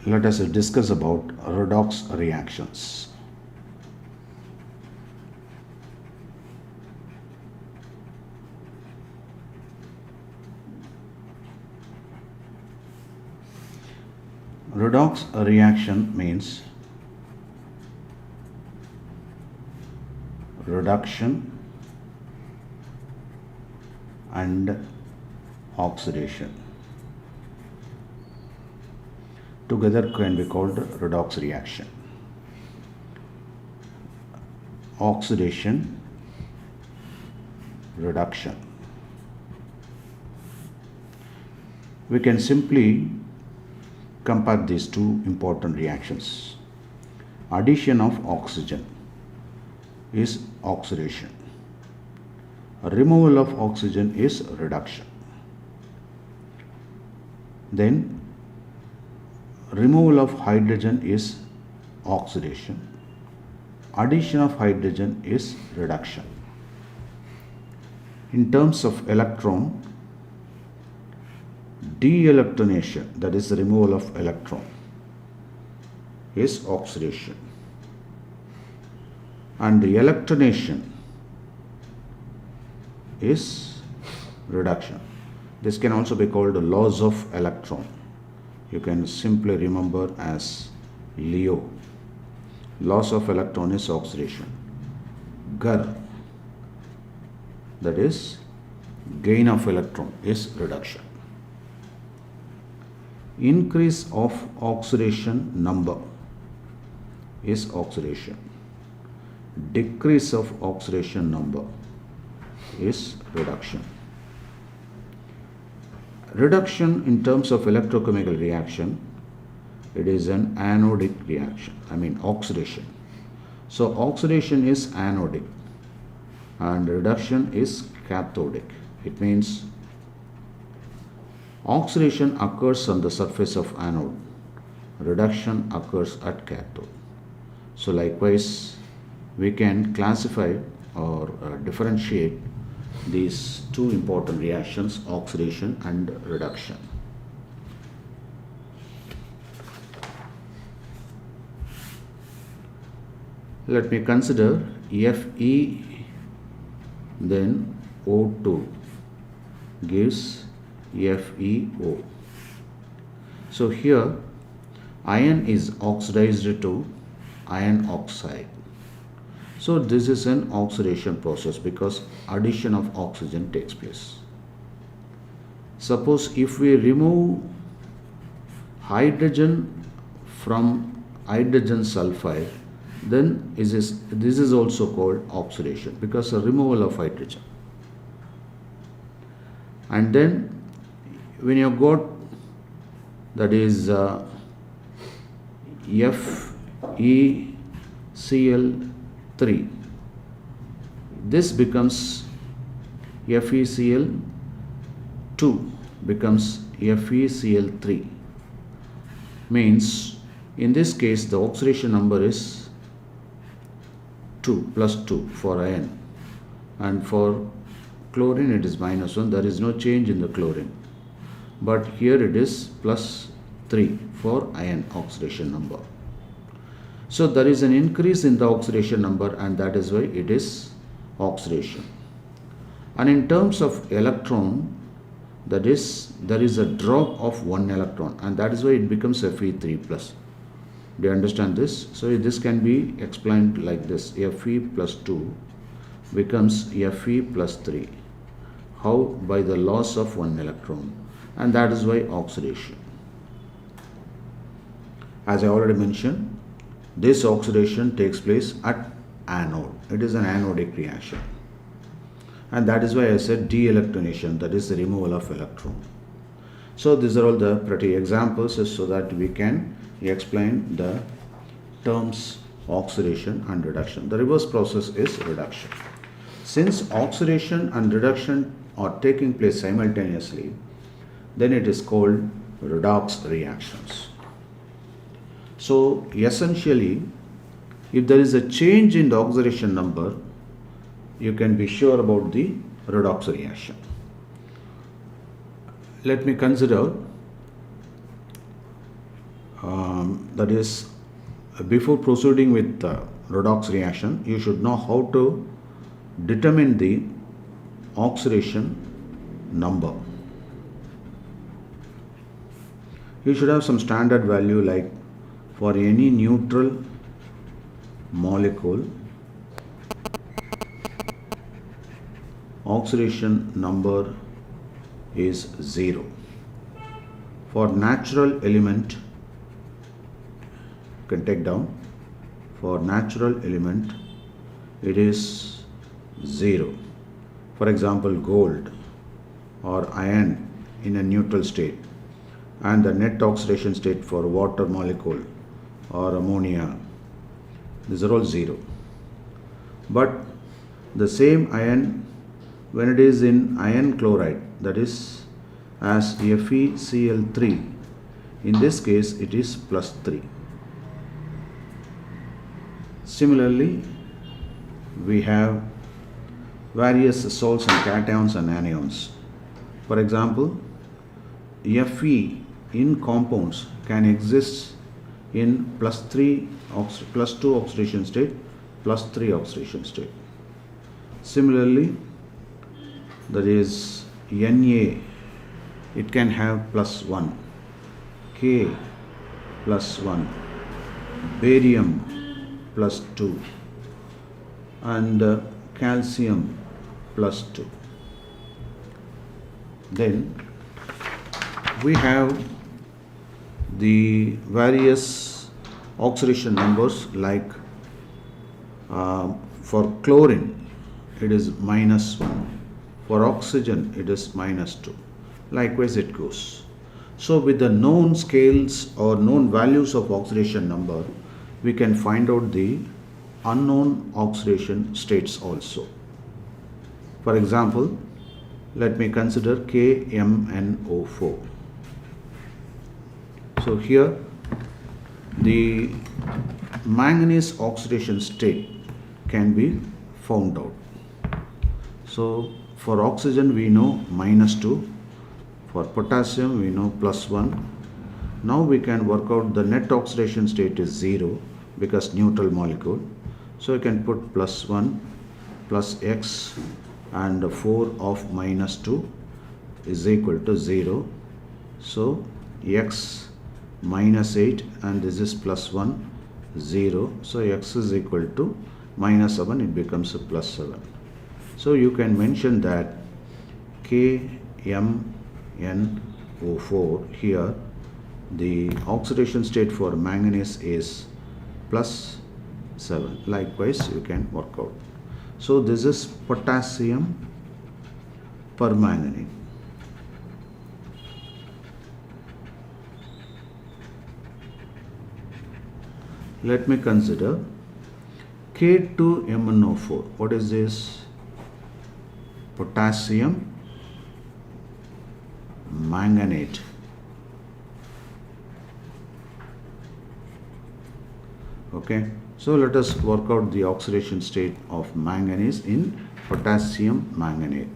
let us discuss about redox reactions. Redox reaction means reduction and oxidation. Together can be called redox reaction. Oxidation, reduction. We can simply compare these two important reactions. Addition of oxygen is oxidation. Removal of oxygen is reduction. Then removal of hydrogen is oxidation. Addition of hydrogen is reduction. In terms of electron, de-electronation, that is the removal of electron, is oxidation. And the electronation is reduction. This can also be called the loss of electron. You can simply remember as LEO. Loss of electron is oxidation. GER, that is gain of electron, is reduction. Increase of oxidation number is oxidation. Decrease of oxidation number is reduction. Reduction in terms of electrochemical reaction, it is an anodic reaction, oxidation. So oxidation is anodic and reduction is cathodic. It means oxidation occurs on the surface of anode, reduction occurs at cathode. So likewise, we can classify or differentiate these two important reactions, oxidation and reduction. Let me consider Fe, then O2 gives FeO. So here iron is oxidized to iron oxide. So this is an oxidation process because addition of oxygen takes place. Suppose if we remove hydrogen from hydrogen sulfide, then this is also called oxidation because a removal of hydrogen. And then when you got, that is FeCl3, this becomes FeCl2 becomes FeCl3, means in this case the oxidation number is 2 plus 2 for iron, and for chlorine it is -1. There is no change in the chlorine, but here it is +3 for iron oxidation number. So there is an increase in the oxidation number, and that is why it is oxidation. And in terms of electron, that is, there is a drop of 1 electron, and that is why it becomes Fe3 plus. Do you understand this? So this can be explained like this: Fe plus 2 becomes Fe plus 3. How? By the loss of 1 electron, and that is why oxidation. As I already mentioned, this oxidation takes place at anode. It is an anodic reaction, and that is why I said de-electronation, that is the removal of electron. So these are all the pretty examples so that we can explain the terms oxidation and reduction. The reverse process is reduction. Since oxidation and reduction are taking place simultaneously, then it is called redox reactions. So essentially, if there is a change in the oxidation number, you can be sure about the redox reaction. Let me consider that is, before proceeding with the redox reaction, you should know how to determine the oxidation number. You should have some standard value, like for any neutral molecule, oxidation number is 0. For natural element, you can take down, for natural element it is 0. For example, gold or iron in a neutral state, and the net oxidation state for water molecule or ammonia, these are all 0. But the same iron, when it is in iron chloride, that is as FeCl3, in this case it is plus 3. Similarly, we have various salts and cations and anions. For example, Fe in compounds can exist in plus 2 oxidation state, plus 3 oxidation state. Similarly, that is Na, it can have plus 1, K plus 1, barium plus 2, and calcium plus 2. Then we have the various oxidation numbers, like for chlorine it is -1, for oxygen it is -2. Likewise it goes. So with the known scales or known values of oxidation number, we can find out the unknown oxidation states also. For example, let me consider KMnO4. So here the manganese oxidation state can be found out. So for oxygen we know -2, for potassium we know +1. Now we can work out the net oxidation state is 0 because neutral molecule. So you can put +1 plus X, and 4 of -2 is equal to 0. So X -8, and this is +1, 0. So X is equal to -7, it becomes a +7. So you can mention that KMnO4, here the oxidation state for manganese is +7. Likewise you can work out. So this is potassium permanganate. Let me consider K2MnO4. What is this? Potassium manganate. Okay, so let us work out the oxidation state of manganese in potassium manganate.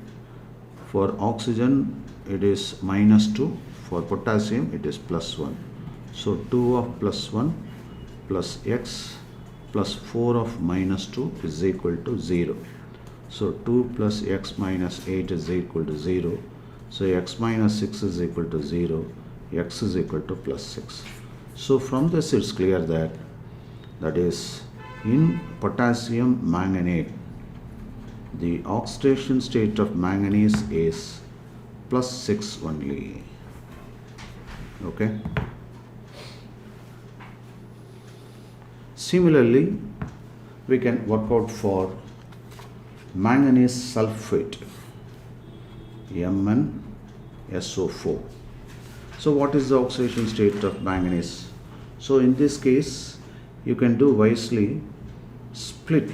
For oxygen it is -2, for potassium it is +1. So 2 of +1 plus X plus 4 of -2 is equal to 0. So 2 plus X minus 8 is equal to 0. So X minus 6 is equal to 0. X is equal to +6. So from this it's clear that is, in potassium manganate, the oxidation state of manganese is +6 only. Okay. Similarly, we can work out for manganese sulfate, MnSO4. So what is the oxidation state of manganese? So in this case, you can do wisely split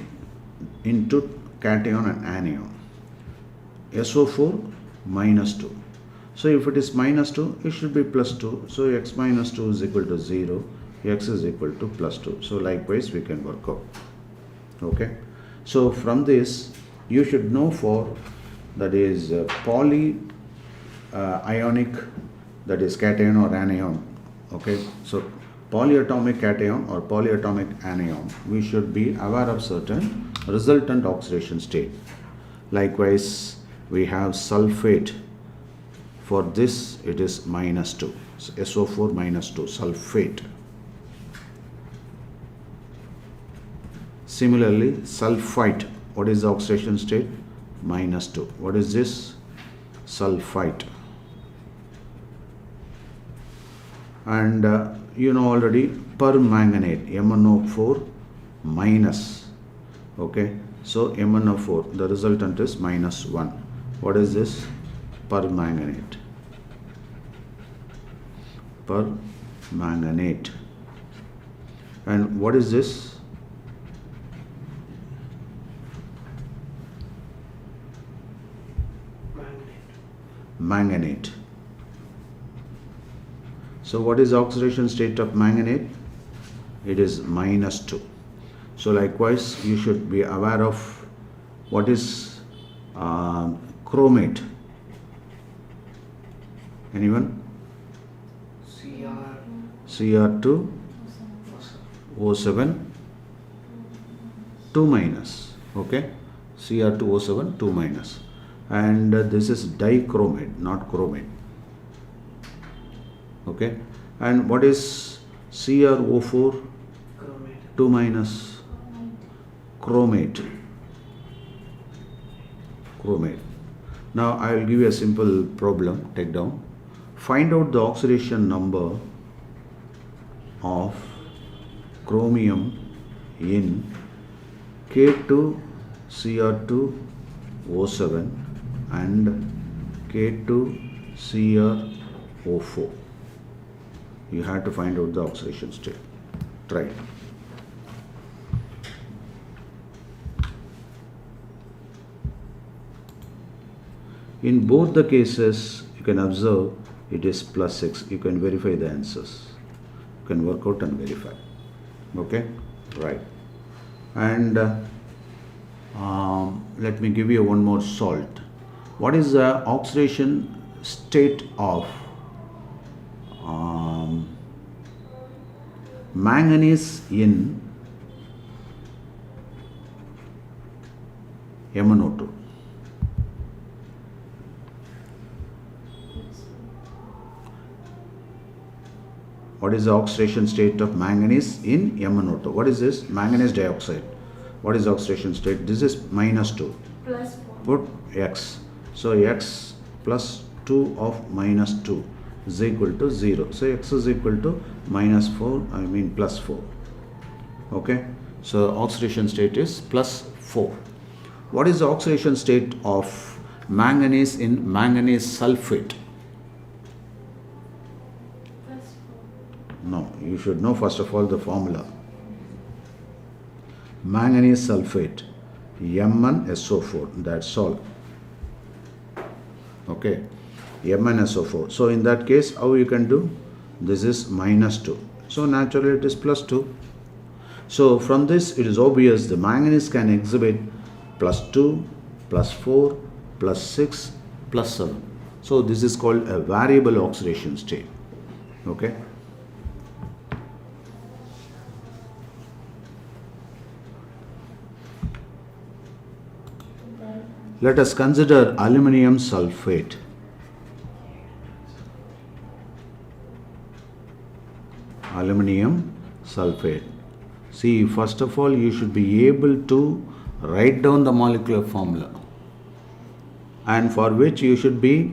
into cation and anion. SO4 -2. So if it is -2, it should be +2. So X minus 2 is equal to 0. X is equal to +2. So likewise we can work out. Okay. So from this you should know for, that is ionic, that is cation or anion. Okay. So polyatomic cation or polyatomic anion, we should be aware of certain resultant oxidation state. Likewise, we have sulfate. For this, it is -2. So SO4 -2, sulfate. Similarly, sulfite. What is the oxidation state? -2. What is this? Sulfite. And you know already, permanganate, MnO4 minus. Okay, so MnO4, the resultant is -1. What is this? Permanganate. Permanganate. And what is this? Manganate. So what is the oxidation state of manganate? It is -2. So likewise, you should be aware of what is chromate. Anyone? Cr2O7 2 minus. Okay, Cr2O7 2 minus. And this is dichromate, not chromate. Okay, and what is CrO4 2 minus? Chromate. Now I will give you a simple problem. Take down. Find out the oxidation number of chromium in K2Cr2O7 and K2Cr O4. You have to find out the oxidation state. Try it. In both the cases, you can observe it is +6. You can verify the answers. You can work out and verify. Okay? Right. And let me give you one more salt. What is the oxidation state of manganese in MnO2? What is the oxidation state of manganese in MnO2? What is this? Manganese dioxide. What is the oxidation state? This is -2. Put X. So X plus 2 of -2 is equal to 0. So X is equal to -4, +4. Okay. So oxidation state is +4. What is the oxidation state of manganese in manganese sulfate? No, you should know first of all the formula. Manganese sulfate, MnSO4, that's all. Okay, MnSO4. So in that case, how you can do? This is -2. So naturally it is +2. So from this it is obvious the manganese can exhibit +2, +4, +6, +7. So this is called a variable oxidation state. Okay. Let us consider aluminum sulfate. Aluminum sulfate. See, first of all, you should be able to write down the molecular formula, and for which you should be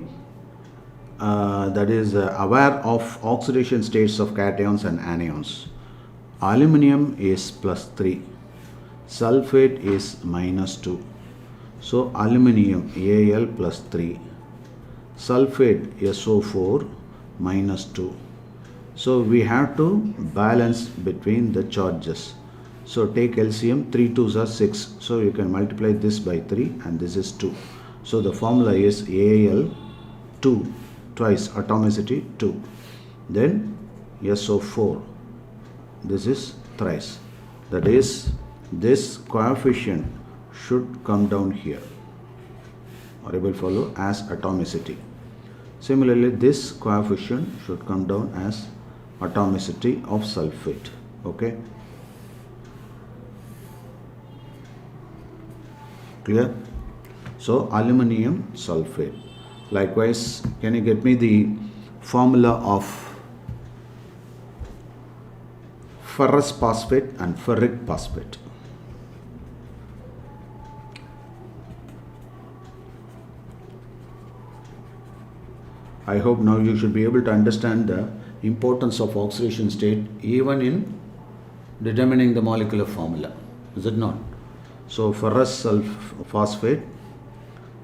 aware of oxidation states of cations and anions. Aluminum is +3, sulfate is -2. So aluminum Al +3, sulfate SO4 -2. So we have to balance between the charges. So take LCM, 3 2s are 6. So you can multiply this by 3 and this is 2. So the formula is Al 2, twice atomicity 2. Then SO4, this is thrice. That is, this coefficient should come down here, or you will follow as atomicity. Similarly, this coefficient should come down as atomicity of sulfate. Okay, clear? So aluminum sulfate. Likewise, can you get me the formula of ferrous phosphate and ferric phosphate? I hope now you should be able to understand the importance of oxidation state even in determining the molecular formula. Is it not? So ferrous phosphate,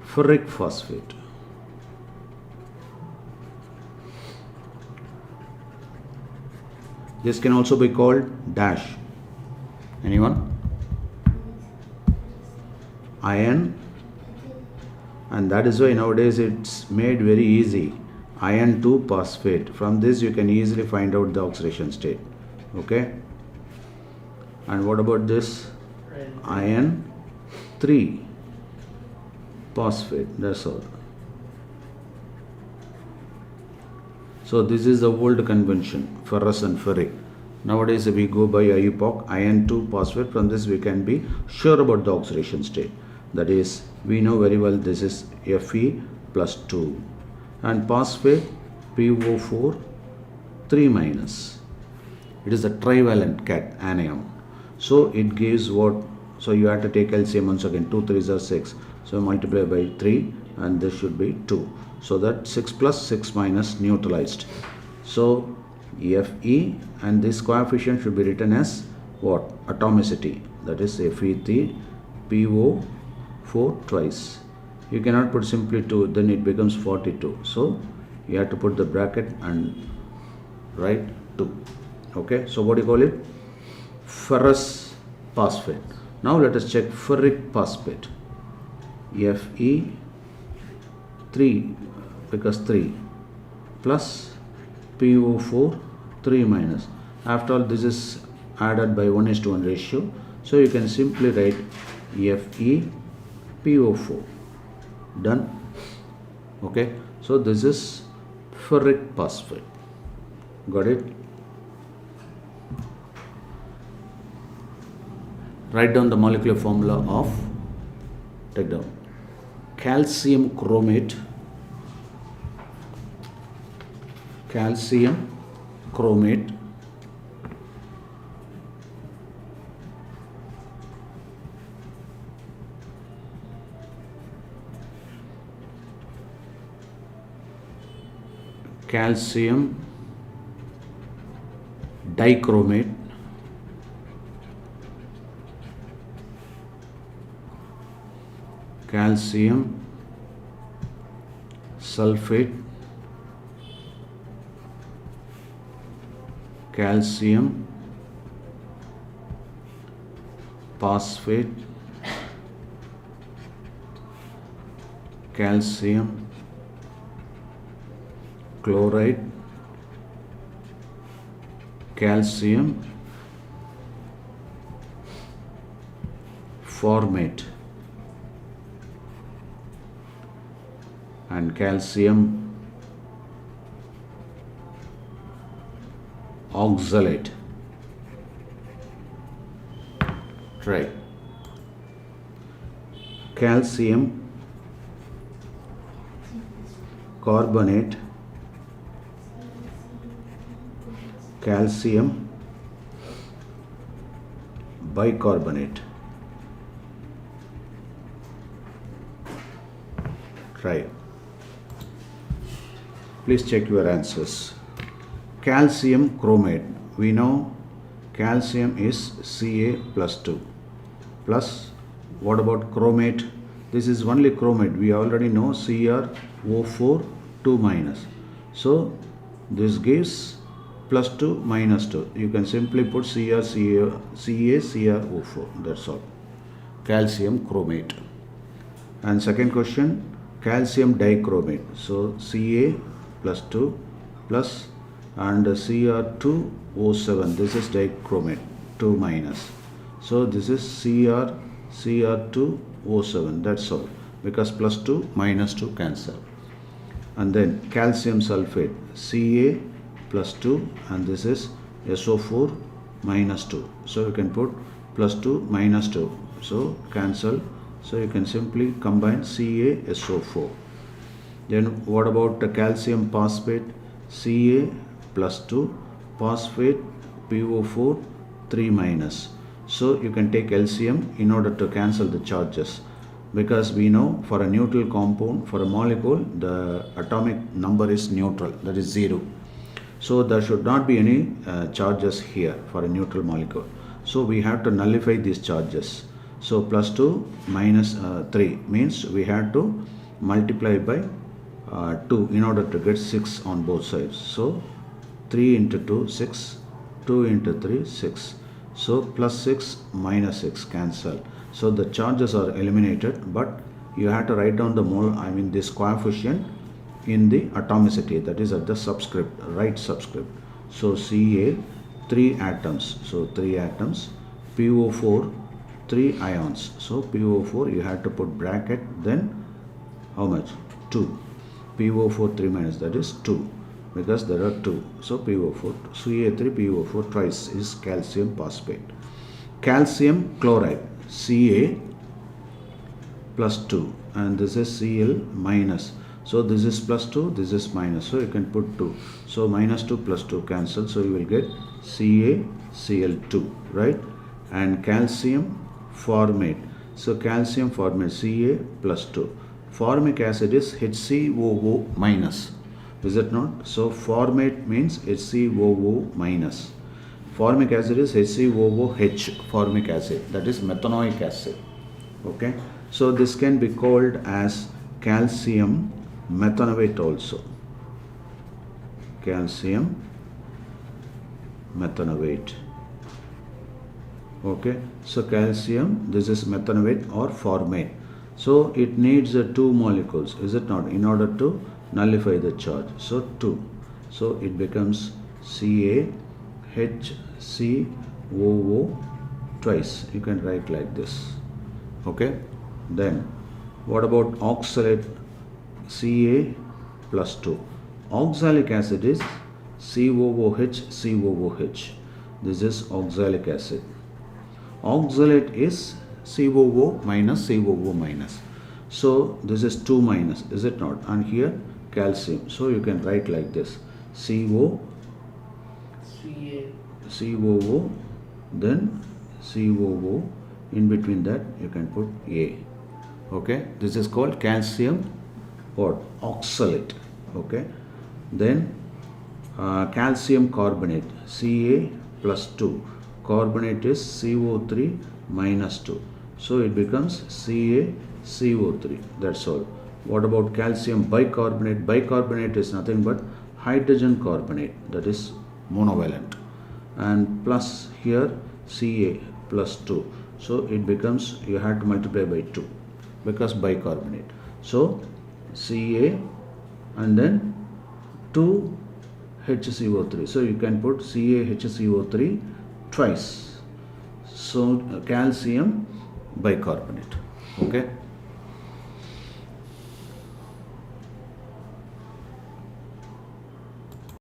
ferric phosphate. This can also be called dash. Anyone? Iron. And that is why nowadays it's made very easy. Iron 2 phosphate. From this you can easily find out the oxidation state. Okay. And what about this? Iron 3 phosphate. That's all. So this is the old convention, ferrous and ferric. Nowadays we go by IUPAC, iron 2 phosphate. From this we can be sure about the oxidation state. That is, we know very well this is Fe plus 2. And phosphate, PO4 3 minus. It is a trivalent cation. So it gives what? So you have to take LCM once again. 2 3s are 6. So multiply by 3 and this should be 2. So that 6 plus 6 minus neutralized. So Fe, and this coefficient should be written as what? Atomicity. That is Fe3 PO4 twice. You cannot put simply 2, then it becomes 42. So you have to put the bracket and write 2. Okay, so what do you call it? Ferrous phosphate. Now let us check ferric phosphate. Fe3 because 3 plus PO4 3 minus. After all, this is added by 1:1 ratio. So you can simply write Fe PO4. Done. Okay. So this is ferric phosphate. Got it? Write down the molecular formula of, take down, calcium chromate, calcium chromate, calcium dichromate, calcium sulfate, calcium phosphate, calcium chloride, calcium formate, and calcium oxalate. Try. Calcium carbonate, calcium bicarbonate. Try. Please check your answers. Calcium chromate. We know calcium is Ca plus 2. Plus, what about chromate? This is only chromate. We already know CrO4 2 minus. So, this gives plus 2 minus 2. You can simply put CaCrO4. That's all. Calcium chromate. And second question, calcium dichromate. So, Ca plus 2 plus and Cr2O7. This is dichromate 2 minus. So this is Cr2O7. That's all, because plus 2 minus 2 cancel. And then calcium sulfate, Ca plus 2, and this is SO4 minus 2. So you can put plus 2 minus 2. So cancel. So you can simply combine CaSO4. Then what about the calcium phosphate? Ca plus 2, phosphate PO4 3 minus. So you can take LCM in order to cancel the charges, because we know for a neutral compound, for a molecule, the atomic number is neutral, that is 0. So there should not be any charges here for a neutral molecule. So we have to nullify these charges. So plus 2 minus 3 means we have to multiply by 2 in order to get 6 on both sides. So 3 into 2, 6, 2 into 3, 6. So plus 6 minus 6 cancel. So the charges are eliminated, but you have to write down the this coefficient in the atomicity, that is at the subscript, right subscript. So Ca 3 atoms, so 3 atoms, PO4 3 ions. So PO4 you have to put bracket, then how much? 2. PO4 3 minus, that is 2, because there are 2. So PO4, Ca3 PO4 twice is calcium phosphate. Calcium chloride, Ca plus 2, and this is Cl minus. So this is plus 2, this is minus, so you can put 2. So minus 2 plus 2 cancel, so you will get CaCl2, right? And calcium formate. So calcium formate, Ca plus 2. Formic acid is HCOO minus, is it not? So formate means HCOO minus. Formic acid is HCOOH, formic acid, that is methanoic acid. Okay, so this can be called as calcium methanate also. Calcium methanate. Okay, so calcium, this is methanate or formate. So it needs 2 molecules, is it not, in order to nullify the charge. So 2. So it becomes CaHCOO twice. You can write like this. Okay. Then what about oxalate? Ca plus 2. Oxalic acid is COOH. This is oxalic acid. Oxalate is COO minus. So this is 2 minus, is it not? And here calcium. So you can write like this. COO, then COO. In between that you can put A. Okay, this is called calcium what? Oxalate. Okay, then calcium carbonate, Ca plus 2. Carbonate is CO3 minus 2. So it becomes CaCO3. That's all. What about calcium bicarbonate? Bicarbonate is nothing but hydrogen carbonate, that is monovalent. And plus here Ca plus 2. So it becomes, you have to multiply by 2 because bicarbonate. So Ca and then 2 HCO3. So you can put CaHCO3 twice. So calcium bicarbonate. Okay.